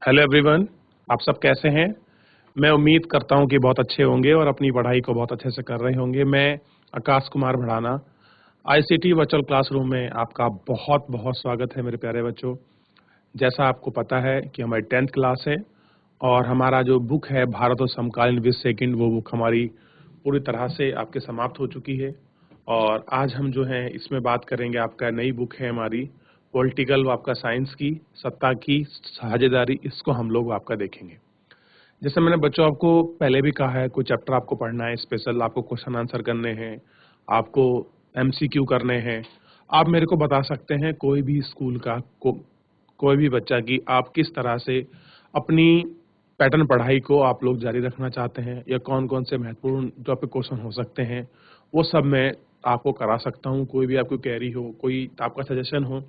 Hello everyone, आप सब कैसे हैं? मैं उम्मीद करता हूं कि बहुत अच्छे होंगे और अपनी पढ़ाई को बहुत अच्छे से कर रहे होंगे। मैं Akash Kumar Bhadana, ICT virtual classroom में आपका बहुत बहुत स्वागत है मेरे प्यारे बच्चों। जैसा आपको पता है कि हमारी 10th क्लास है और हमारा जो बुक है भारत और समकालीन विश्व सेकंड, वो बुक हमारी पूरी तरह से आपके समाप्त हो चुकी है। और आज हम जो है इसमें बात करेंगे, आपका नई बुक है हमारी पॉलिटिकल, आपका साइंस की सत्ता की साझेदारी, इसको हम लोग आपका देखेंगे। जैसे मैंने बच्चों आपको पहले भी कहा है, कोई चैप्टर आपको पढ़ना है स्पेशल, आपको क्वेश्चन आंसर करने हैं, आपको एमसीक्यू करने हैं, आप मेरे को बता सकते हैं कोई भी स्कूल का कोई भी बच्चा की आप किस तरह से अपनी पैटर्न पढ़ाई को आप लोग जारी रखना चाहते हैं, या कौन कौन से महत्वपूर्ण टॉपिक क्वेश्चन हो सकते हैं, वो सब मैं आपको करा सकता हूँ। कोई भी आपको क्वेरी हो, कोई आपका सजेशन हो,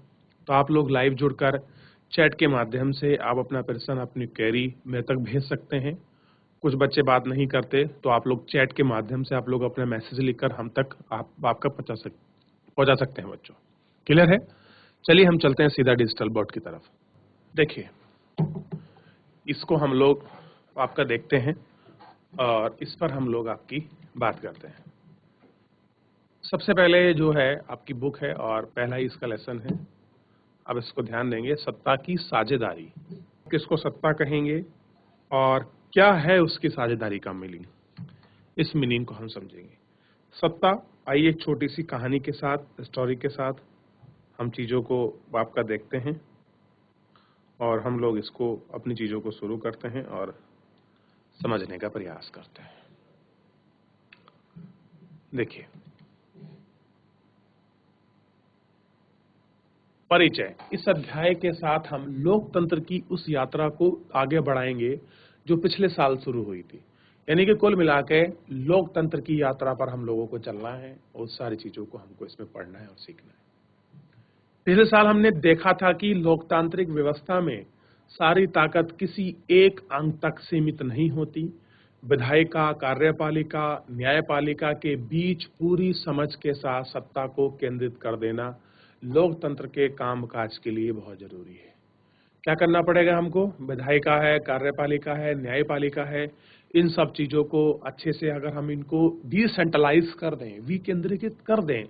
तो आप लोग लाइव जुड़कर चैट के माध्यम से आप अपना प्रश्न, अपनी क्वेरी मेरे तक भेज सकते हैं। कुछ बच्चे बात नहीं करते तो आप लोग चैट के माध्यम से आप लोग अपना मैसेज लिखकर हम तक आपका पहुंचा सकते हैं बच्चों। क्लियर है? चलिए हम चलते हैं सीधा डिजिटल बोर्ड की तरफ। देखिए, इसको हम लोग आपका देखते हैं और इस पर हम लोग आपकी बात करते हैं। सबसे पहले जो है आपकी बुक है और पहला ही इसका लेसन है। अब इसको ध्यान देंगे, सत्ता की साझेदारी। किसको सत्ता कहेंगे और क्या है उसकी साझेदारी का मीनिंग, इस मीनिंग को हम समझेंगे। सत्ता, आइए एक छोटी सी कहानी के साथ, स्टोरी के साथ हम चीज़ों को आपका देखते हैं और हम लोग इसको अपनी चीज़ों को शुरू करते हैं और समझने का प्रयास करते हैं। देखिए, परिचय। इस अध्याय के साथ हम लोकतंत्र की उस यात्रा को आगे बढ़ाएंगे जो पिछले साल शुरू हुई थी। यानी कि कुल मिला के लोकतंत्र की यात्रा पर हम लोगों को चलना है और सारी चीजों को हमको इसमें पढ़ना है और सीखना है। पिछले साल हमने देखा था कि लोकतांत्रिक व्यवस्था में सारी ताकत किसी एक अंग तक सीमित नहीं होती। विधायिका, कार्यपालिका, न्यायपालिका के बीच पूरी समझ के साथ सत्ता को केंद्रित कर देना लोकतंत्र के कामकाज के लिए बहुत जरूरी है। क्या करना पड़ेगा हमको? विधायिका है, कार्यपालिका है, न्यायपालिका है, इन सब चीजों को अच्छे से अगर हम इनको डिसेंट्रलाइज कर दें, विकेंद्रीकृत कर दें,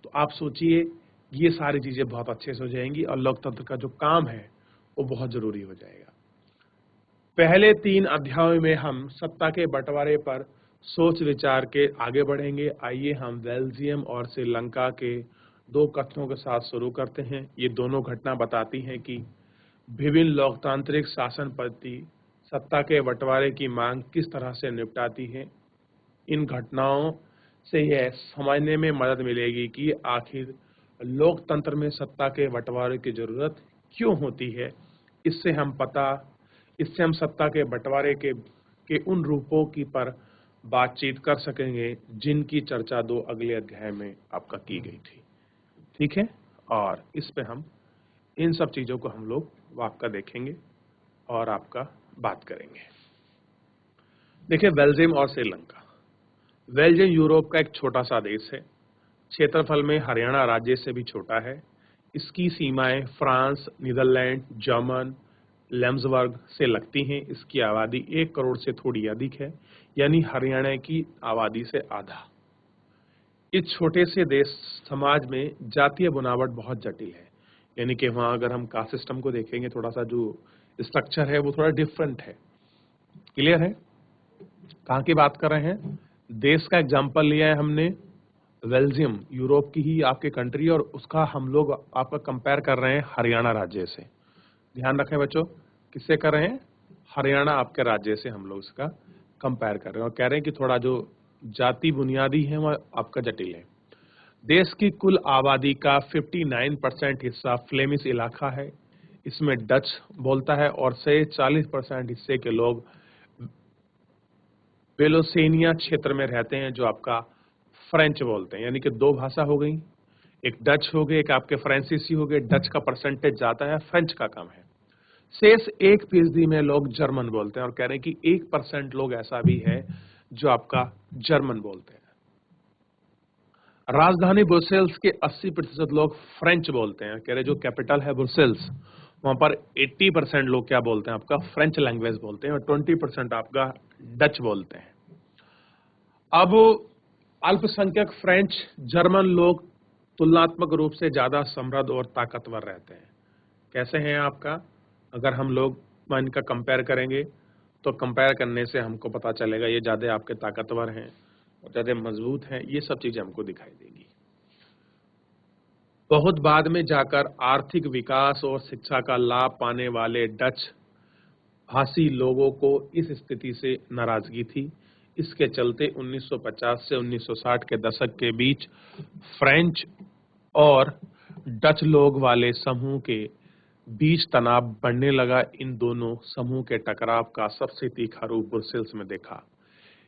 तो आप सोचिए ये सारी चीजें बहुत अच्छे से हो जाएंगी और लोकतंत्र का जो काम है वो बहुत जरूरी हो जाएगा। पहले 3 अध्यायों में हम सत्ता के बंटवारे पर सोच विचार के आगे बढ़ेंगे। आइए हम बेल्जियम और श्रीलंका के 2 कथनों के साथ शुरू करते हैं। ये दोनों घटना बताती हैं कि विभिन्न लोकतांत्रिक शासन पद्धति सत्ता के बंटवारे की मांग किस तरह से निपटाती है। इन घटनाओं से यह समझने में मदद मिलेगी कि आखिर लोकतंत्र में सत्ता के बंटवारे की जरूरत क्यों होती है। इससे हम सत्ता के बंटवारे के उन रूपों की पर बातचीत कर सकेंगे जिनकी चर्चा 2 अगले अध्याय में आपका की गई थी। ठीक है? और इस पे हम इन सब चीजों को हम लोग आपका देखेंगे और आपका बात करेंगे। देखिए, बेल्जियम और श्रीलंका। बेल्जियम यूरोप का एक छोटा सा देश है। क्षेत्रफल में हरियाणा राज्य से भी छोटा है। इसकी सीमाएं फ्रांस, नीदरलैंड, जर्मन, लैम्सबर्ग से लगती हैं। इसकी आबादी 1 करोड़ से थोड़ी अधिक है, यानी हरियाणा की आबादी से आधा। इस छोटे से देश समाज में जातीय बनावट बहुत जटिल है, यानी कि वहां अगर हम कास्ट सिस्टम को देखेंगे, थोड़ा सा जो स्ट्रक्चर है वो थोड़ा डिफरेंट है। क्लियर है? कहाँ की बात कर रहे हैं? देश का एग्जाम्पल लिया है हमने बेल्जियम, यूरोप की ही आपके कंट्री, और उसका हम लोग आपका कंपेयर कर रहे हैं हरियाणा राज्य से। ध्यान रखें बच्चों, किससे कर रहे हैं? हरियाणा आपके राज्य से हम लोग इसका कंपेयर कर रहे हैं और कह रहे हैं कि थोड़ा जो जाति बुनियादी है वह आपका जटिल है। देश की कुल आबादी का 59% हिस्सा फ्लेमिश इलाका है। इसमें डच बोलता है और से 40% हिस्से के लोग वेलोसेनिया क्षेत्र में रहते हैं, जो आपका फ्रेंच बोलते हैं। यानी कि 2 भाषा हो गई, एक डच हो गई, एक आपके फ्रांसीसी हो गए। डच का परसेंटेज ज्यादा है, फ्रेंच का कम है। शेष 1% में लोग जर्मन बोलते हैं और कह रहे हैं कि 1% लोग ऐसा भी है जो आपका जर्मन बोलते हैं। राजधानी ब्रुसेल्स के 80% लोग फ्रेंच बोलते हैं। कह रहे जो कैपिटल है ब्रुसेल्स, वहां पर 80% लोग क्या बोलते हैं आपका फ्रेंच लैंग्वेज बोलते हैं और 20% आपका डच बोलते हैं। अब अल्पसंख्यक फ्रेंच जर्मन लोग तुलनात्मक रूप से ज्यादा समृद्ध और ताकतवर रहते हैं। कैसे हैं आपका, अगर हम लोग इनका कंपेयर करेंगे तो कंपेयर करने से हमको पता चलेगा ये ज्यादा आपके ताकतवर हैं और ज्यादा मजबूत हैं, ये सब चीजें हमको दिखाई देगी। बहुत बाद में जाकर आर्थिक विकास और शिक्षा का लाभ पाने वाले डच भाषी लोगों को इस स्थिति से नाराजगी थी। इसके चलते 1950 से 1960 के दशक के बीच फ्रेंच और डच लोग वाले समूह के बीच तनाव बढ़ने लगा। इन दोनों समूह के टकराव का सबसे तीखा रूप ब्रुसेल्स में देखा।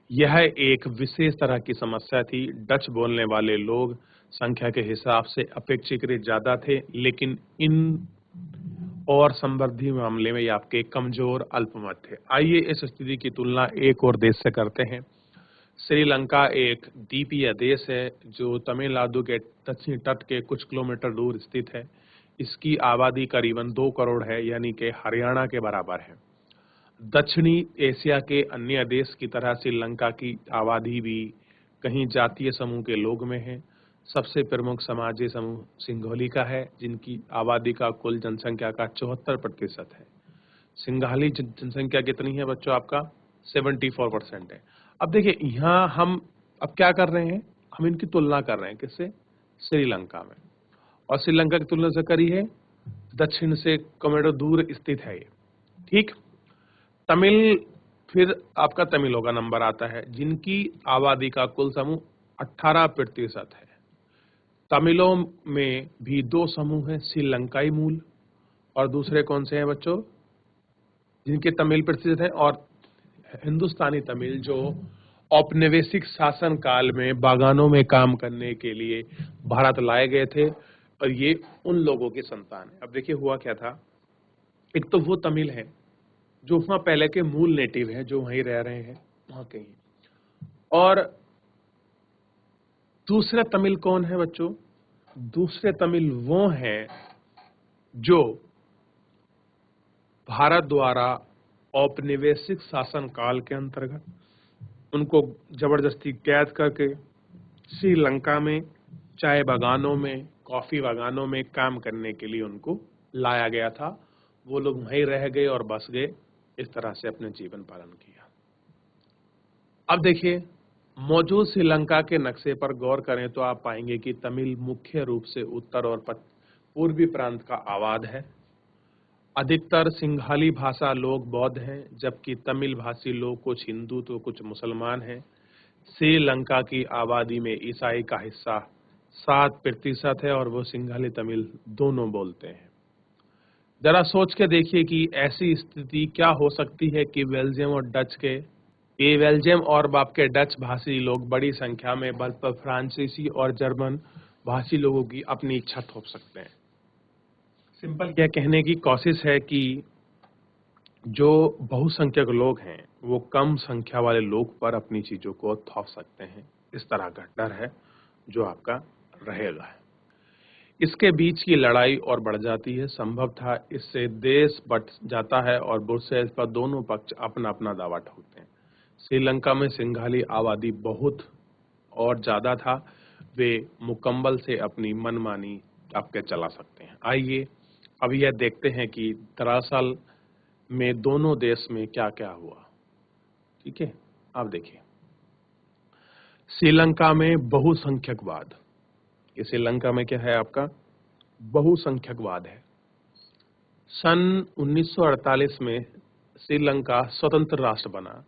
यह एक विशेष तरह की समस्या थी। डच बोलने वाले लोग संख्या के हिसाब से अपेक्षाकृत ज्यादा थे, लेकिन इन और समृद्धि मामले में ये आपके कमजोर अल्पमत थे। आइए इस स्थिति की तुलना एक और देश से करते हैं। श्रीलंका एक द्वीपीय देश है जो तमिलनाडु के दक्षिणी तट के कुछ किलोमीटर दूर स्थित है। इसकी आबादी करीबन 2 करोड़ है, यानी कि हरियाणा के बराबर है। दक्षिणी एशिया के अन्य देश की तरह श्रीलंका की आबादी भी कहीं जातीय समूह के लोग में है। सबसे प्रमुख समाजीय समूह सिंघोली का है, जिनकी आबादी का कुल जनसंख्या का 74% है। सिंघाली जनसंख्या कितनी है बच्चों आपका 74% है। अब देखिए यहाँ हम अब क्या कर रहे हैं, हम इनकी तुलना कर रहे हैं किससे, श्रीलंका में। और श्रीलंका की तुलना से करी है, दक्षिण से किलोमीटर दूर स्थित है ये, ठीक। तमिल, फिर आपका तमिलों का नंबर आता है, जिनकी आबादी का कुल समूह 18% है। तमिलों में भी 2 समूह हैं, श्रीलंकाई मूल और दूसरे कौन से हैं बच्चों, जिनके तमिल प्रतिशत हैं, और हिंदुस्तानी तमिल जो औपनिवेशिक शासन काल में बागानों में काम करने के लिए भारत लाए गए थे, और ये उन लोगों की संतान है। अब देखिए हुआ क्या था, एक तो वो तमिल है जो वहां पहले के मूल नेटिव हैं, जो वहीं रह रहे हैं वहां के ही, और दूसरे तमिल कौन है बच्चों, दूसरे तमिल वो हैं जो भारत द्वारा औपनिवेशिक शासन काल के अंतर्गत उनको जबरदस्ती कैद करके श्रीलंका में चाय बागानों में, कॉफी बागानों में काम करने के लिए उनको लाया गया था। वो लोग वहीं रह गए और बस गए, इस तरह से अपने जीवन पालन किया। अब देखिए मौजूद श्रीलंका के नक्शे पर गौर करें तो आप पाएंगे कि तमिल मुख्य रूप से उत्तर और पूर्वी प्रांत का आबाद है। अधिकतर सिंघाली भाषा लोग बौद्ध हैं, जबकि तमिल भाषी लोग कुछ हिंदू तो कुछ मुसलमान हैं। श्रीलंका की आबादी में ईसाई का हिस्सा 7% है और वो सिंघाली तमिल दोनों बोलते हैं। जरा सोच के देखिए कि ऐसी स्थिति क्या हो सकती है कि बेल्जियम और डच के ये बेल्जियम और बाप के डच भाषी लोग बड़ी संख्या में बल पर फ्रांसीसी और जर्मन भाषी लोगों की अपनी इच्छा थोप सकते हैं। सिंपल क्या कहने की कोशिश है कि जो बहुसंख्यक लोग हैं वो कम संख्या वाले लोग पर अपनी चीजों को थोप सकते हैं, इस तरह का डर है जो आपका रहेगा। इसके बीच की लड़ाई और बढ़ जाती है, संभव था इससे देश बट जाता है और ब्रुसेल्स पर दोनों पक्ष अपना अपना दावा ठोकते हैं। श्रीलंका में सिंघाली आबादी बहुत और ज्यादा था, वे मुकम्मल से अपनी मनमानी आपके चला सकते हैं। आइए अब यह देखते हैं कि दरअसल में दोनों देश में क्या क्या हुआ, ठीक है। अब देखिए श्रीलंका में बहुसंख्यकवाद, ये श्रीलंका में क्या है आपका बहुसंख्यकवाद है। सन 1948 में श्रीलंका स्वतंत्र राष्ट्र बना।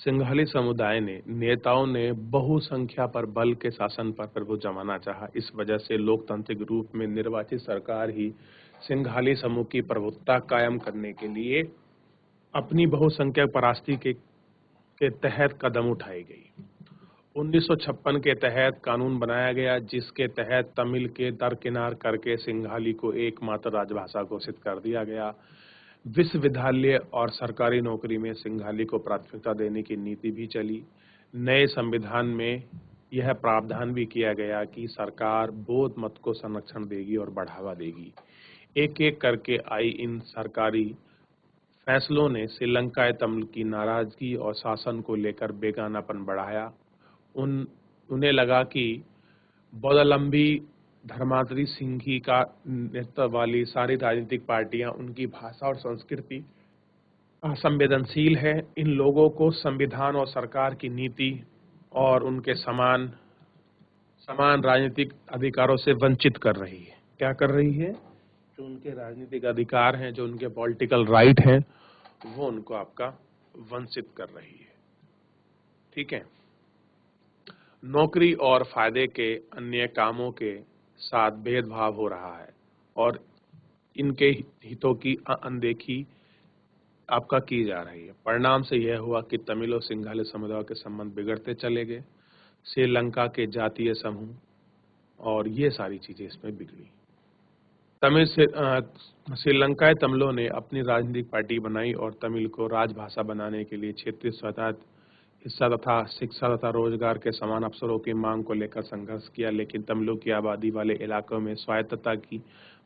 सिंघाली समुदाय ने नेताओं ने बहुसंख्या पर बल के शासन पर प्रभुत्व जमाना चाहा। इस वजह से लोकतांत्रिक रूप में निर्वाचित सरकार ही सिंघाली समूह की प्रभुत्वता कायम करने के लिए अपनी बहुसंख्यक परास्ती के तहत कदम उठाई गई। 1956 के तहत कानून बनाया गया, जिसके तहत तमिल के दरकिनार करके सिंघाली को एकमात्र राजभाषा घोषित कर दिया गया। विश्वविद्यालय और सरकारी नौकरी में सिंघाली को प्राथमिकता देने की नीति भी चली। नए संविधान में यह प्रावधान भी किया गया कि सरकार बौद्ध मत को संरक्षण देगी और बढ़ावा देगी। एक एक करके आई इन सरकारी फैसलों ने श्रीलंकाई तमिल की नाराजगी और शासन को लेकर बेगानापन बढ़ाया। उन्हें लगा कि बौद्धालंबी धर्माद्री सिंघी का नेतृत्व वाली सारी राजनीतिक पार्टियां उनकी भाषा और संस्कृति असंवेदनशील है। इन लोगों को संविधान और सरकार की नीति और उनके समान राजनीतिक अधिकारों से वंचित कर रही है। क्या कर रही है? जो उनके राजनीतिक अधिकार हैं, जो उनके पॉलिटिकल राइट हैं, वो उनको आपका वंचित कर रही है। ठीक है। नौकरी और फायदे के अन्य कामों के साथ भेदभाव हो रहा है और इनके हितों की अनदेखी आपका की जा रही है। परिणाम से यह हुआ कि तमिल और सिंघाली समुदाय के संबंध बिगड़ते चले गए। श्रीलंका के जातीय समूह और ये सारी चीजें इसमें बिगड़ी। श्रीलंकाई तमिलों ने अपनी राजनीतिक पार्टी बनाई और तमिल को राजभाषा बनाने के लिए क्षेत्रीय स्वतंत्र हिस्सा तथा शिक्षा तथा रोजगार के समान अवसरों की मांग को लेकर संघर्ष किया। लेकिन तमिलों की आबादी वाले इलाकों में स्वायत्तता की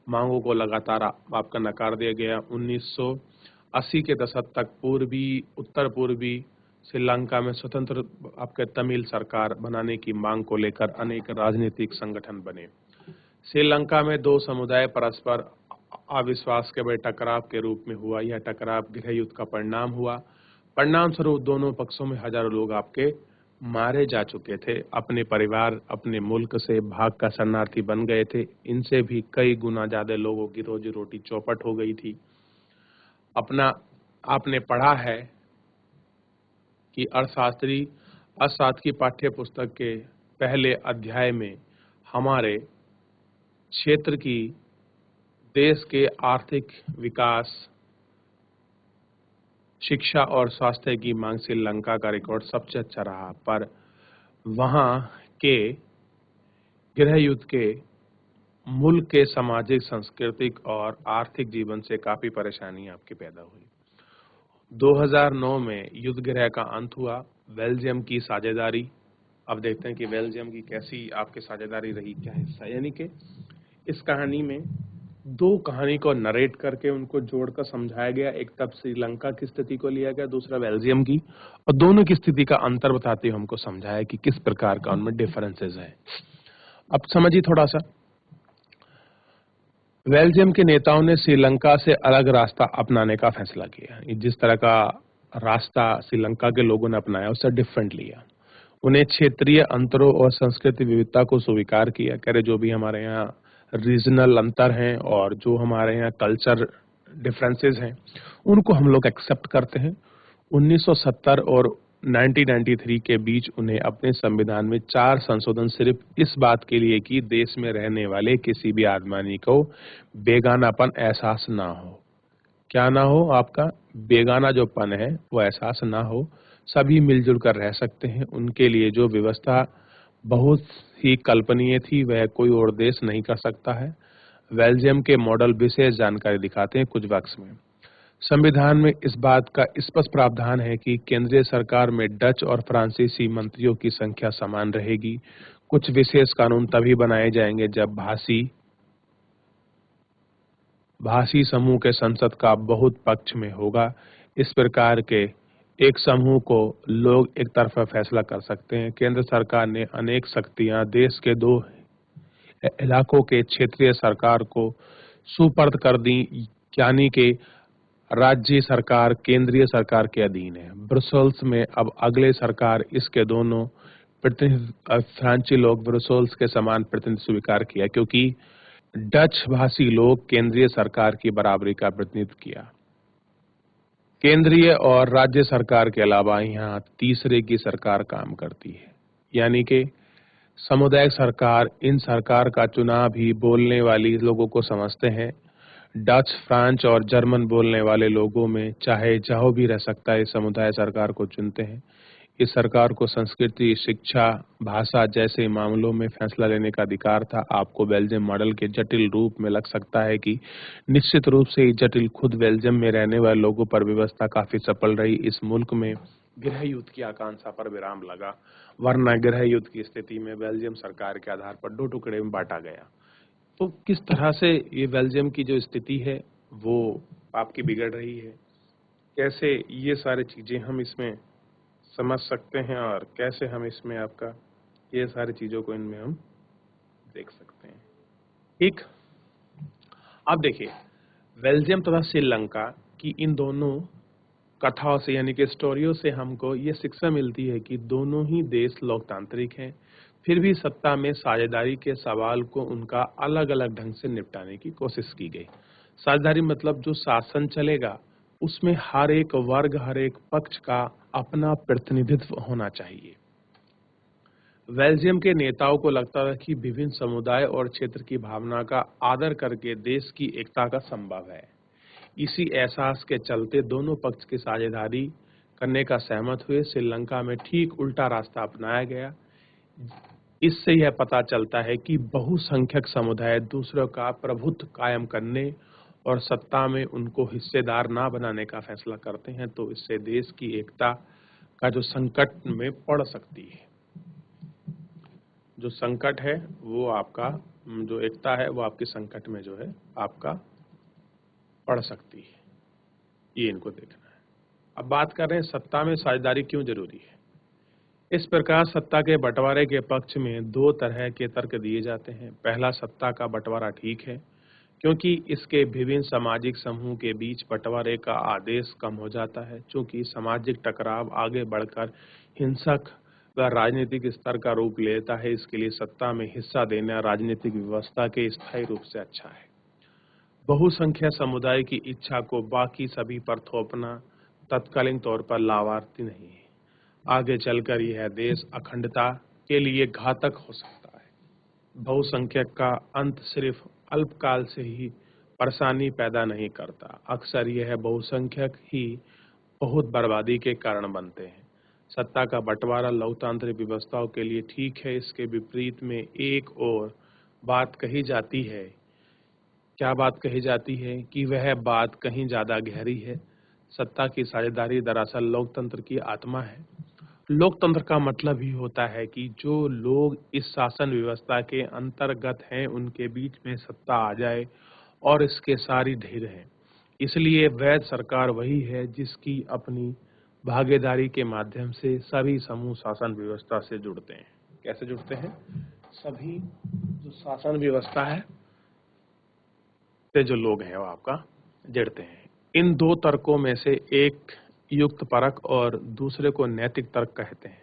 मांगों को लगातार आपका नकार दिया गया। 1980 के दशक तक उत्तर पूर्वी श्रीलंका में स्वतंत्र आपके तमिल सरकार बनाने की मांग को लेकर अनेक राजनीतिक संगठन बने। श्रीलंका में दो समुदाय परस्पर अविश्वास के बड़े टकराव के रूप में हुआ। यह टकराव गृह युद्ध का परिणाम हुआ। परिणाम स्वरूप दोनों पक्षों में हजारों लोग आपके मारे जा चुके थे। अपने परिवार, अपने मुल्क से भाग का शरणार्थी बन गए थे। इनसे भी कई गुना ज्यादा लोगों की रोजी रोटी चौपट हो गई थी। आपने पढ़ा है कि अर्थशास्त्र की पाठ्य पुस्तक के पहले अध्याय में हमारे क्षेत्र की देश के आर्थिक विकास, शिक्षा और स्वास्थ्य की मांग श्रीलंका का रिकॉर्ड सबसे अच्छा रहा, पर वहां के गृह युद्ध के मुल्क के सामाजिक, सांस्कृतिक और आर्थिक जीवन से काफी परेशानी आपकी पैदा हुई। 2009 में युद्ध गृह का अंत हुआ। बेल्जियम की साझेदारी, अब देखते हैं कि बेल्जियम की कैसी आपकी साझेदारी रही, क्या हिस्सा। यानी कि इस कहानी में दो कहानी को नरेट करके उनको जोड़कर समझाया गया। एक तब श्रीलंका की स्थिति को लिया गया, दूसरा बेल्जियम की, और दोनों की स्थिति का अंतर बताते हुए हमको समझाया कि किस प्रकार का उनमें डिफरेंसेस है। अब समझिए थोड़ा सा। बेल्जियम के नेताओं ने श्रीलंका से अलग रास्ता अपनाने का फैसला किया। जिस तरह का रास्ता श्रीलंका के लोगों ने अपनाया उससे डिफरेंट लिया। उन्हें क्षेत्रीय अंतरों और संस्कृति विविधता को स्वीकार किया। कह रहे जो भी हमारे यहाँ रीजनल अंतर हैं और जो हमारे यहाँ कल्चर डिफरेंसेस हैं उनको हम लोग एक्सेप्ट करते हैं। 1970 और 1993 के बीच उन्हें अपने संविधान में 4 संशोधन सिर्फ इस बात के लिए कि देश में रहने वाले किसी भी आदमी को बेगानापन एहसास ना हो। क्या ना हो? आपका बेगाना जो पन है वो एहसास ना हो, सभी मिलजुल कर रह सकते हैं। उनके लिए जो व्यवस्था बहुत ही कल्पनीय थी वह कोई और देश नहीं कर सकता है। बेल्जियम के मॉडल विशेष जानकारी दिखाते हैं कुछ बॉक्स में। संविधान में इस बात का स्पष्ट प्रावधान है कि केंद्रीय सरकार में डच और फ्रांसीसी मंत्रियों की संख्या समान रहेगी। कुछ विशेष कानून तभी बनाए जाएंगे जब भाषी समूह के संसद का बहुत पक्ष में होगा। इस प्रकार के एक समूह को लोग एक तरफा फैसला कर सकते हैं। केंद्र सरकार ने अनेक शक्तियां देश के 2 इलाकों के क्षेत्रीय सरकार को सुपर्द कर दी, यानी कि राज्य सरकार केंद्रीय सरकार के अधीन है। ब्रुसेल्स में अब अगले सरकार इसके दोनों फ्रांसीसी लोग ब्रुसेल्स के समान प्रतिनिधित्व स्वीकार किया, क्योंकि डच भाषी लोग केंद्रीय सरकार की बराबरी का प्रतिनिधित्व किया। केंद्रीय और राज्य सरकार के अलावा यहाँ तीसरे की सरकार काम करती है, यानी कि सामुदायिक सरकार। इन सरकार का चुनाव भी बोलने वाली लोगों को समझते हैं। डच, फ्रेंच और जर्मन बोलने वाले लोगों में चाहे जहां भी रह सकता है समुदाय सरकार को चुनते हैं। इस सरकार को संस्कृति, शिक्षा, भाषा जैसे मामलों में फैसला लेने का अधिकार था। आपको बेल्जियम मॉडल के जटिल रूप में लग सकता है कि निश्चित रूप से जटिल खुद बेल्जियम में रहने वाले लोगों पर व्यवस्था काफी सफल रही। इस मुल्क में गृह युद्ध की आकांक्षा पर विराम लगा, वरना गृह युद्ध की स्थिति में बेल्जियम सरकार के आधार पर 2 टुकड़े में बांटा गया। तो किस तरह से ये बेल्जियम की जो स्थिति है वो आपकी बिगड़ रही है, कैसे ये सारी चीज़ें हम इसमें समझ सकते हैं और कैसे हम इसमें आपका ये सारी चीज़ों को इनमें हम देख सकते हैं। ठीक, अब देखिए बेल्जियम तथा श्रीलंका की इन दोनों कथाओं से यानी कि स्टोरियों से हमको ये शिक्षा मिलती है कि दोनों ही देश लोकतांत्रिक हैं, फिर भी सत्ता में साझेदारी के सवाल को उनका अलग-अलग ढंग से निपटाने की कोशिश की गई। साझेदारी मतलब जो शासन चलेगा, उसमें हर एक वर्ग, हर एक पक्ष का अपना प्रतिनिधित्व होना चाहिए। बेल्जियम के नेताओं को लगता था कि विभिन्न समुदाय और क्षेत्र की भावना का आदर करके देश की एकता का संभव है। इसी एहसास के चलते दोनों पक्ष की साझेदारी करने का सहमत हुए। श्रीलंका में ठीक उल्टा रास्ता अपनाया गया। इससे यह पता चलता है कि बहुसंख्यक समुदाय दूसरों का प्रभुत्व कायम करने और सत्ता में उनको हिस्सेदार ना बनाने का फैसला करते हैं, तो इससे देश की एकता का जो संकट में पड़ सकती है, जो संकट है वो आपका जो एकता है वो आपके संकट में जो है आपका पड़ सकती है। ये इनको देखना है। अब बात कर रहे हैं सत्ता में साझेदारी क्यों जरूरी है। इस प्रकार सत्ता के बंटवारे के पक्ष में दो तरह के तर्क दिए जाते हैं। पहला, सत्ता का बंटवारा ठीक है क्योंकि इसके विभिन्न सामाजिक समूह के बीच बंटवारे का आदेश कम हो जाता है। चूंकि सामाजिक टकराव आगे बढ़कर हिंसक व राजनीतिक स्तर का रूप लेता है, इसके लिए सत्ता में हिस्सा देना राजनीतिक व्यवस्था के स्थायी रूप से अच्छा है। बहुसंख्यक समुदाय की इच्छा को बाकी सभी पर थोपना तत्कालीन तौर पर लाभार्थी नहीं है। आगे चलकर यह देश अखंडता के लिए घातक हो सकता है। बहुसंख्यक का अंत सिर्फ अल्पकाल से ही परेशानी पैदा नहीं करता, अक्सर यह बहुसंख्यक ही बहुत बर्बादी के कारण बनते हैं। सत्ता का बंटवारा लोकतांत्रिक व्यवस्थाओं के लिए ठीक है। इसके विपरीत में एक और बात कही जाती है। क्या बात कही जाती है कि वह बात कहीं ज्यादा गहरी है। सत्ता की साझेदारी दरअसल लोकतंत्र की आत्मा है। लोकतंत्र का मतलब ही होता है कि जो लोग इस शासन व्यवस्था के अंतर्गत हैं उनके बीच में सत्ता आ जाए और इसके सारी ढेर हैं। इसलिए वैध सरकार वही है जिसकी अपनी भागीदारी के माध्यम से सभी समूह शासन व्यवस्था से जुड़ते हैं। कैसे जुड़ते हैं? सभी जो शासन व्यवस्था है से जो लोग हैं वो आपका जुड़ते हैं। इन दो तर्कों में से एक युक्त परक और दूसरे को नैतिक तर्क कहते हैं।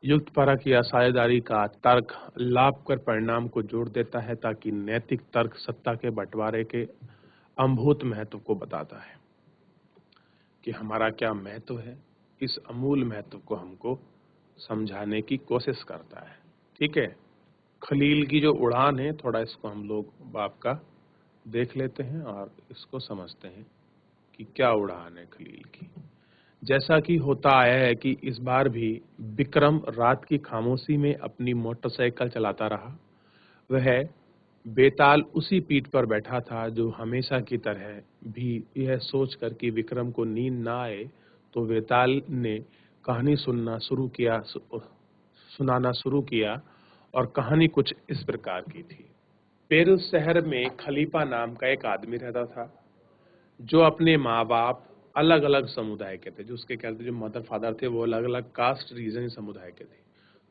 युक्त परक या साझेदारी का तर्क लाभकर परिणाम को जोड़ देता है, ताकि नैतिक तर्क सत्ता के बंटवारे के अमूर्त महत्व को बताता है कि हमारा क्या महत्व है। इस अमूल महत्व को हमको समझाने की कोशिश करता है। ठीक है, खलील की जो उड़ान है, थोड़ा इसको हम लोग आपका देख लेते हैं और इसको समझते हैं कि क्या उड़ान है खलील की। जैसा कि होता आया है कि इस बार भी विक्रम रात की खामोशी में अपनी मोटरसाइकिल चलाता रहा। वह बेताल उसी पीठ पर बैठा था जो हमेशा की तरह भी यह सोचकर कि विक्रम को नींद ना आए, तो बेताल ने कहानी सुनाना शुरू किया और कहानी कुछ इस प्रकार की थी। पेरिस शहर में खलीफा नाम का एक आदमी रहता था जो अपने माँ बाप अलग अलग समुदाय के थे। जो उसके कहते जो मदर फादर थे वो अलग अलग कास्ट रीजन समुदाय के थे।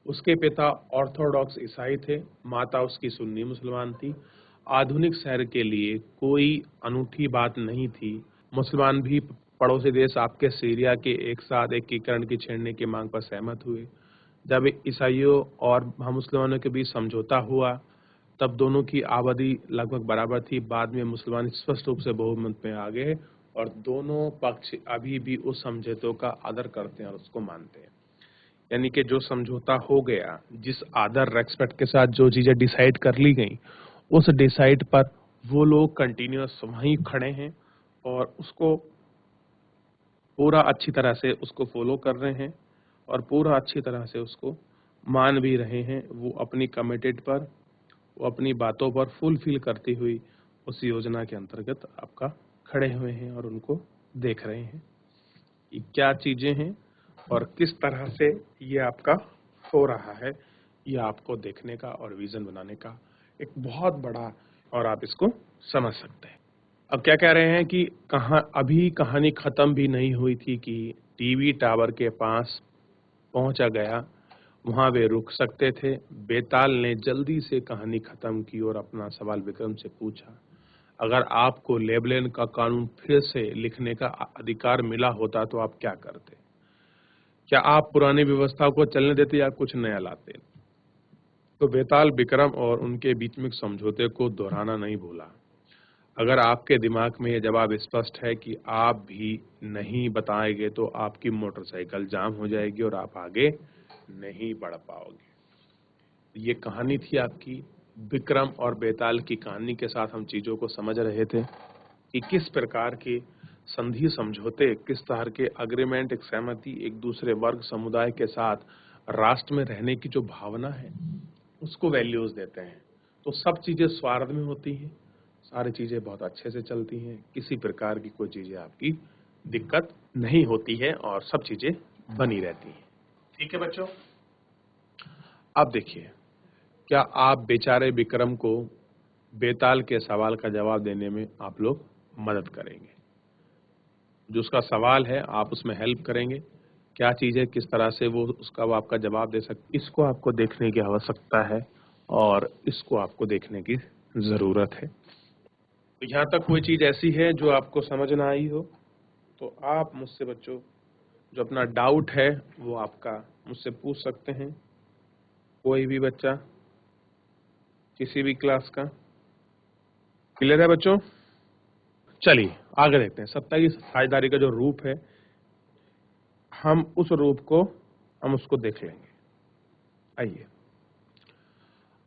उसके पिता ऑर्थोडॉक्स ईसाई थे, माता उसकी सुन्नी मुसलमान थी। आधुनिक शहर के लिए कोई अनूठी बात नहीं थी। मुसलमान भी पड़ोसी देश आपके सीरिया के एक साथ एकीकरण की छेड़ने की मांग पर सहमत हुए। जब ईसाइयों और हम मुसलमानों के बीच समझौता हुआ तब दोनों की आबादी लगभग बराबर थी। बाद में मुसलमान स्पष्ट रूप से बहुमत में आ गए और दोनों पक्ष अभी भी उस समझौते का आदर करते हैं और उसको मानते हैं। यानी कि जो समझौता हो गया, जिस आदर रेस्पेक्ट के साथ जो चीजें डिसाइड कर ली गई, उस डिसाइड पर वो लोग कंटिन्यूअस वहीं खड़े हैं और उसको पूरा अच्छी तरह से उसको फॉलो कर रहे हैं और पूरा अच्छी तरह से उसको मान भी रहे हैं। वो अपनी कमिटेड पर, वो अपनी बातों पर फुलफिल करती हुई उस योजना के अंतर्गत आपका खड़े हुए हैं और उनको देख रहे हैं कि क्या चीजें हैं और किस तरह से ये आपका हो रहा है। ये आपको देखने का और विजन बनाने का एक बहुत बड़ा और आप इसको समझ सकते हैं। अब क्या कह रहे हैं कि अभी कहानी खत्म भी नहीं हुई थी कि टीवी टावर के पास पहुंचा गया, वहां वे रुक सकते थे। बेताल ने जल्दी से कहानी खत्म की और अपना सवाल विक्रम से पूछा, अगर आपको लेबलिन का कानून फिर से लिखने का अधिकार मिला होता तो आप क्या करते? क्या आप पुरानी व्यवस्था को चलने देते या कुछ नया लाते? तो बेताल विक्रम और उनके बीच में समझौते को दोहराना नहीं भूला। अगर आपके दिमाग में यह जवाब स्पष्ट है कि आप भी नहीं बताएंगे तो आपकी मोटरसाइकिल जाम हो जाएगी और आप आगे नहीं बढ़ पाओगे। ये कहानी थी आपकी विक्रम और बेताल की कहानी के साथ हम चीजों को समझ रहे थे कि किस प्रकार के संधि समझौते, किस तरह के अग्रीमेंट, एक सहमति एक दूसरे वर्ग समुदाय के साथ राष्ट्र में रहने की जो भावना है उसको वैल्यूज देते हैं। तो सब चीजें स्वार्थ में होती हैं, सारी चीजें बहुत अच्छे से चलती हैं, किसी प्रकार की कोई चीजें आपकी दिक्कत नहीं होती है और सब चीजें बनी रहती हैं। ठीक है बच्चों, अब देखिए, क्या आप बेचारे विक्रम को बेताल के सवाल का जवाब देने में आप लोग मदद करेंगे? जो उसका सवाल है आप उसमें हेल्प करेंगे? क्या चीज है, किस तरह से वो आपका जवाब दे सकते, इसको आपको देखने की आवश्यकता है और इसको आपको देखने की जरूरत है। तो यहाँ तक कोई चीज ऐसी है जो आपको समझ ना आई हो तो आप मुझसे बच्चों जो अपना डाउट है वो आपका मुझसे पूछ सकते हैं। कोई भी बच्चा किसी भी क्लास का। क्लियर है बच्चों? चलिए आगे देखते हैं। सत्ता की साझेदारी का जो रूप है हम उसको देख लेंगे। आइए,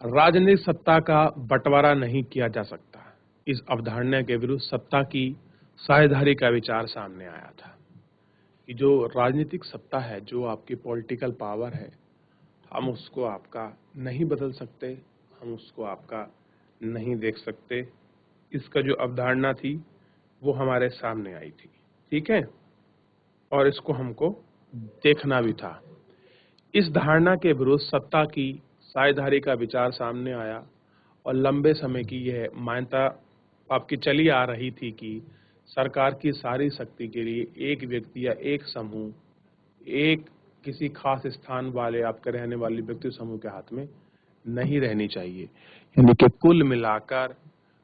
राजनीतिक सत्ता का बंटवारा नहीं किया जा सकता, इस अवधारणा के विरुद्ध सत्ता की साझेदारी का विचार सामने आया था कि जो राजनीतिक सत्ता है, जो आपकी पॉलिटिकल पावर है, हम उसको आपका नहीं बदल सकते, हम उसको आपका नहीं देख सकते। इसका जो अवधारणा थी वो हमारे सामने आई थी, ठीक है, और इसको हमको देखना भी था। इस धारणा के विरुद्ध सत्ता की साझेदारी का विचार सामने आया और लंबे समय की यह मान्यता आपकी चली आ रही थी कि सरकार की सारी शक्ति के लिए एक व्यक्ति या एक समूह, एक किसी खास स्थान वाले आपके रहने वाले व्यक्ति समूह के हाथ में नहीं रहनी चाहिए। यानी कि कुल मिलाकर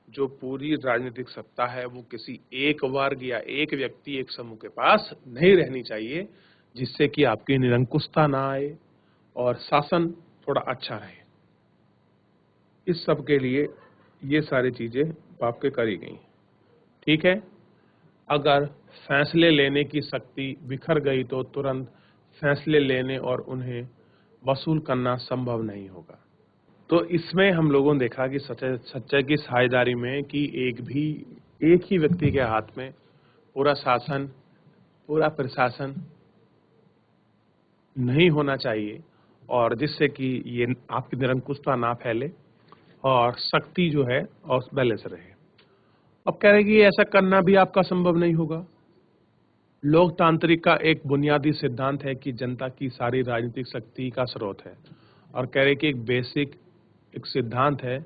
जो पूरी राजनीतिक सत्ता है वो किसी एक वर्ग या एक व्यक्ति, एक समूह के पास नहीं रहनी चाहिए, जिससे कि आपकी निरंकुशता ना आए और शासन थोड़ा अच्छा रहे। इस सब के लिए ये सारी चीजें आपके करी गई, ठीक है। अगर फैसले लेने की शक्ति बिखर गई तो तुरंत फैसले लेने और उन्हें वसूल करना संभव नहीं होगा। तो इसमें हम लोगों ने देखा कि सच्चाई की साझेदारी में कि एक ही व्यक्ति के हाथ में पूरा शासन, पूरा प्रशासन नहीं होना चाहिए और जिससे कि ये आपकी निरंकुशता ना फैले और शक्ति जो है और बैलेंस रहे। अब कह रहे कि ऐसा करना भी आपका संभव नहीं होगा। लोकतांत्रिक का एक बुनियादी सिद्धांत है कि जनता की सारी राजनीतिक शक्ति का स्रोत है और कह रहे कि एक सिद्धांत है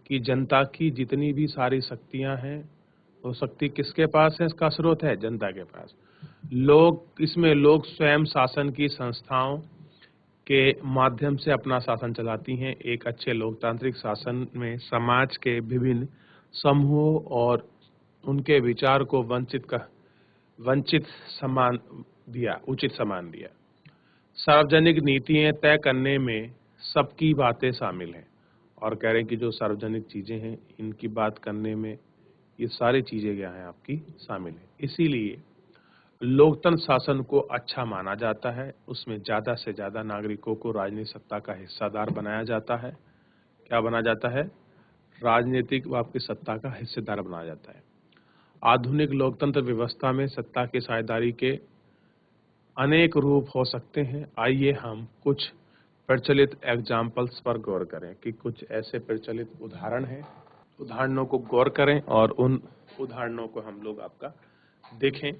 कि जनता की जितनी भी सारी शक्तियां हैं वो शक्ति किसके पास है, इसका स्रोत है जनता के पास। इसमें लोग स्वयं शासन की संस्थाओं के माध्यम से अपना शासन चलाती हैं। एक अच्छे लोकतांत्रिक शासन में समाज के विभिन्न समूहों और उनके विचार को उचित सम्मान दिया। सार्वजनिक नीतियां तय करने में सबकी बातें शामिल हैं और कह रहे हैं कि जो सार्वजनिक चीजें हैं इनकी बात करने में ये सारी चीजें क्या हैं आपकी शामिल है। इसीलिए लोकतंत्र शासन को अच्छा माना जाता है, उसमें ज्यादा से ज्यादा नागरिकों को राजनीतिक सत्ता का हिस्सेदार बनाया जाता है। क्या बनाया जाता है? राजनीतिक आपकी सत्ता का हिस्सेदार बनाया जाता है। आधुनिक लोकतंत्र व्यवस्था में सत्ता की साझेदारी के अनेक रूप हो सकते हैं। आइए हम कुछ प्रचलित एग्जाम्पल्स पर गौर करें कि कुछ ऐसे प्रचलित उदाहरणों को गौर करें और उन उदाहरणों को हम लोग आपका देखें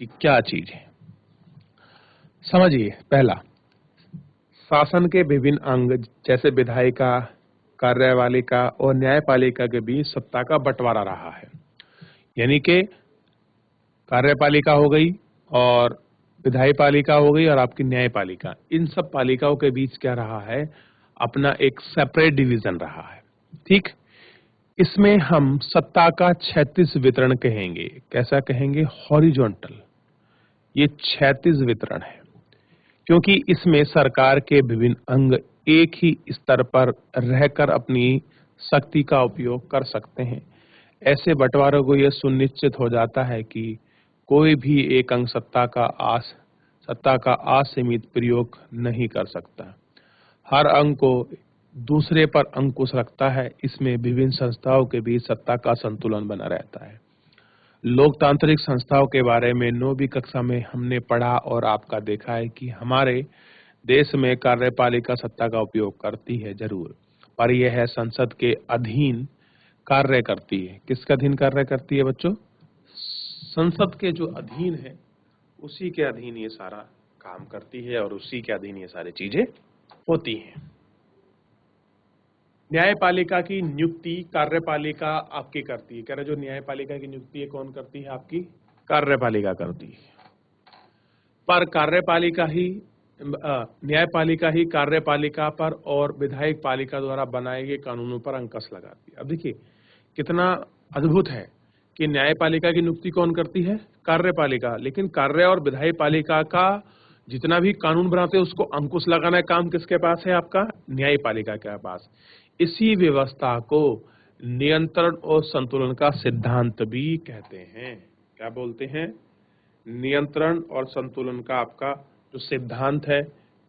कि क्या चीज है। समझिए, पहला, शासन के विभिन्न अंग जैसे विधायिका, कार्यपालिका और न्यायपालिका के बीच सत्ता का बंटवारा रहा है। यानी कि कार्यपालिका हो गई और विधायी पालिका हो गई और आपकी न्यायपालिका, इन सब पालिकाओं के बीच क्या रहा है, अपना एक सेपरेट डिवीजन रहा है। ठीक, इसमें हम सत्ता का क्षैतिज वितरण कहेंगे। कैसा कहेंगे? हॉरिजॉन्टल। ये क्षैतिज वितरण है क्योंकि इसमें सरकार के विभिन्न अंग एक ही स्तर पर रहकर अपनी शक्ति का उपयोग कर सकते हैं। ऐसे बंटवारों को यह सुनिश्चित हो जाता है कि कोई भी एक अंग सत्ता का असीमित प्रयोग नहीं कर सकता। हर अंग को दूसरे पर अंकुश रखता है। इसमें विभिन्न संस्थाओं के बीच सत्ता का संतुलन बना रहता है। लोकतांत्रिक संस्थाओं के बारे में 9वीं कक्षा में हमने पढ़ा और आपका देखा है कि हमारे देश में कार्यपालिका सत्ता का उपयोग करती है जरूर, पर यह संसद के अधीन कार्य करती है। किसके अधीन कार्य करती है बच्चों? संसद के जो अधीन है उसी के अधीन ये सारा काम करती है और उसी के अधीन ये सारी चीजें होती हैं। न्यायपालिका की नियुक्ति कार्यपालिका आपकी करती है। कह रहे जो न्यायपालिका की नियुक्ति है कौन करती है? आपकी कार्यपालिका करती है। पर न्यायपालिका ही कार्यपालिका पर और विधायक पालिका द्वारा बनाए गए कानूनों पर अंकुश लगाती है। अब देखिए कितना अद्भुत है कि न्यायपालिका की नियुक्ति कौन करती है? कार्यपालिका। लेकिन कार्य और विधायी पालिका का जितना भी कानून बनाते हैं उसको अंकुश लगाना काम किसके पास है? आपका न्यायपालिका के पास। इसी व्यवस्था को नियंत्रण और संतुलन का सिद्धांत भी कहते हैं। क्या बोलते हैं? नियंत्रण और संतुलन का आपका जो सिद्धांत है,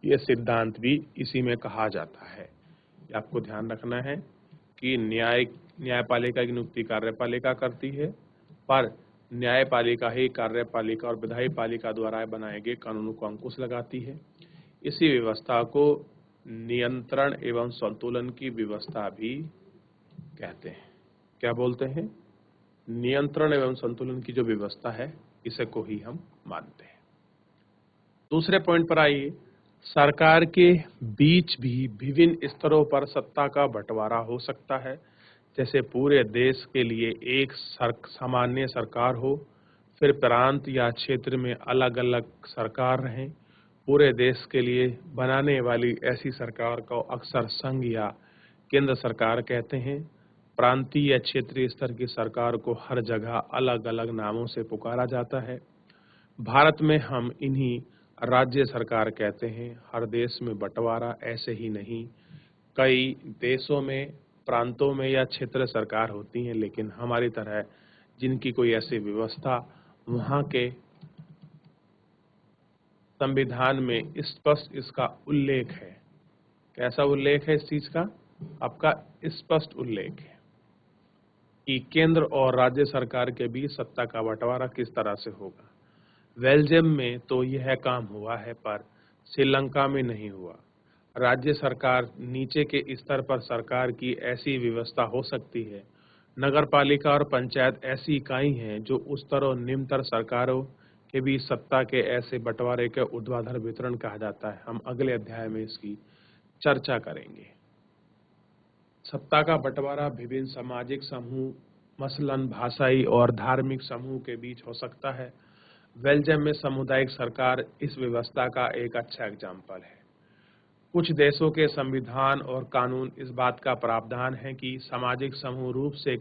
यह सिद्धांत भी इसी में कहा जाता है। आपको ध्यान रखना है कि न्यायपालिका की नियुक्ति कार्यपालिका करती है, पर न्यायपालिका ही कार्यपालिका और विधायी पालिका द्वारा बनाए गए कानूनों को अंकुश लगाती है। इसी व्यवस्था को नियंत्रण एवं संतुलन की व्यवस्था भी कहते हैं। क्या बोलते हैं? नियंत्रण एवं संतुलन की जो व्यवस्था है इसे को ही हम मानते हैं। दूसरे पॉइंट पर आइए। सरकार के बीच भी विभिन्न स्तरों पर सत्ता का बंटवारा हो सकता है। जैसे पूरे देश के लिए एक सामान्य सरकार हो, फिर प्रांत या क्षेत्र में अलग अलग सरकार रहें। पूरे देश के लिए बनाने वाली ऐसी सरकार को अक्सर संघ या केंद्र सरकार कहते हैं। प्रांतीय या क्षेत्रीय स्तर की सरकार को हर जगह अलग अलग नामों से पुकारा जाता है। भारत में हम इन्हीं राज्य सरकार कहते हैं। हर देश में बंटवारा ऐसे ही नहीं, कई देशों में प्रांतों में या क्षेत्र सरकार होती हैं, लेकिन हमारी तरह जिनकी कोई ऐसी व्यवस्था वहाँ के संविधान में स्पष्ट इसका उल्लेख है। कैसा उल्लेख है इस चीज का? आपका स्पष्ट उल्लेख है कि केंद्र और राज्य सरकार के बीच सत्ता का बंटवारा किस तरह से होगा। बेल्जियम में तो यह काम हुआ है, पर श्रीलंका में नहीं हुआ। राज्य सरकार नीचे के स्तर पर सरकार की ऐसी व्यवस्था हो सकती है। नगरपालिका और पंचायत ऐसी इकाई हैं जो उच्चतर और निम्नतर सरकारों के बीच सत्ता के ऐसे बंटवारे के ऊर्ध्वाधर वितरण कहा जाता है। हम अगले अध्याय में इसकी चर्चा करेंगे। सत्ता का बंटवारा विभिन्न सामाजिक समूह, मसलन भाषाई और धार्मिक समूह के बीच हो सकता है। बेल्जियम में सामुदायिक सरकार इस व्यवस्था का एक अच्छा एग्जाम्पल है। कुछ देशों के संविधान और कानून इस बात का प्रावधान है कि सामाजिक समूह रूप से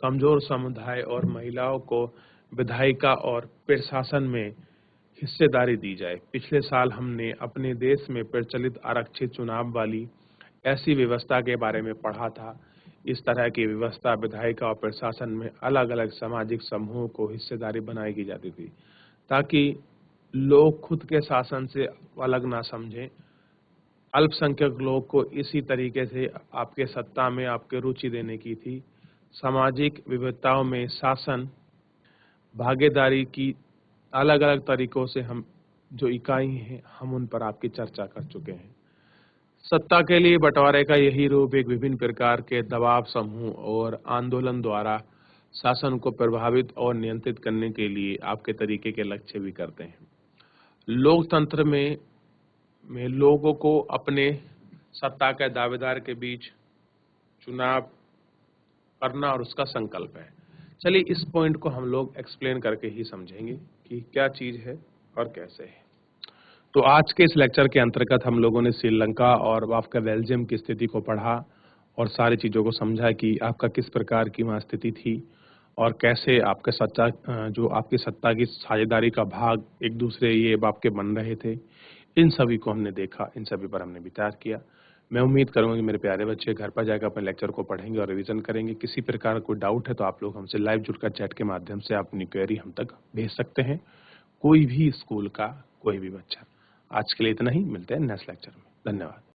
कमजोर समुदाय और महिलाओं को विधायिका और प्रशासन में हिस्सेदारी दी जाए। पिछले साल हमने अपने देश में प्रचलित आरक्षित चुनाव वाली ऐसी व्यवस्था के बारे में पढ़ा था। इस तरह की व्यवस्था विधायिका और प्रशासन में अलग अलग सामाजिक समूहों को हिस्सेदारी बनाई की जाती थी, ताकि लोग खुद के शासन से अलग ना समझें। अल्पसंख्यक लोग को इसी तरीके से आपके सत्ता में आपके रुचि देने की थी। सामाजिक विविधताओं में शासन भागीदारी की अलग अलग तरीकों से हम जो इकाई हैं हम उन पर आपकी चर्चा कर चुके हैं। सत्ता के लिए बंटवारे का यही रूप एक विभिन्न प्रकार के दबाव समूह और आंदोलन द्वारा शासन को प्रभावित और नियंत्रित करने के लिए आपके तरीके के लक्ष्य भी करते हैं। लोकतंत्र में लोगों को अपने सत्ता के दावेदार के बीच चुनाव करना और उसका संकल्प है। चलिए इस पॉइंट को हम लोग एक्सप्लेन करके ही समझेंगे कि क्या चीज है और कैसे है। तो आज के इस लेक्चर के अंतर्गत हम लोगों ने श्रीलंका और आपका बेल्जियम की स्थिति को पढ़ा और सारी चीजों को समझा कि आपका किस प्रकार की वहां स्थिति थी और कैसे आपके जो आपकी सत्ता की साझेदारी का भाग एक दूसरे ये बाप के बन रहे थे। इन सभी को हमने देखा, इन सभी पर हमने विचार किया। मैं उम्मीद करूंगा कि मेरे प्यारे बच्चे घर पर जाकर अपने लेक्चर को पढ़ेंगे और रिवीजन करेंगे। किसी प्रकार का कोई डाउट है तो आप लोग हमसे लाइव जुड़कर चैट के माध्यम से अपनी क्वेरी हम तक भेज सकते हैं। कोई भी स्कूल का कोई भी बच्चा। आज के लिए इतना ही, मिलते हैं नेक्स्ट लेक्चर में। धन्यवाद।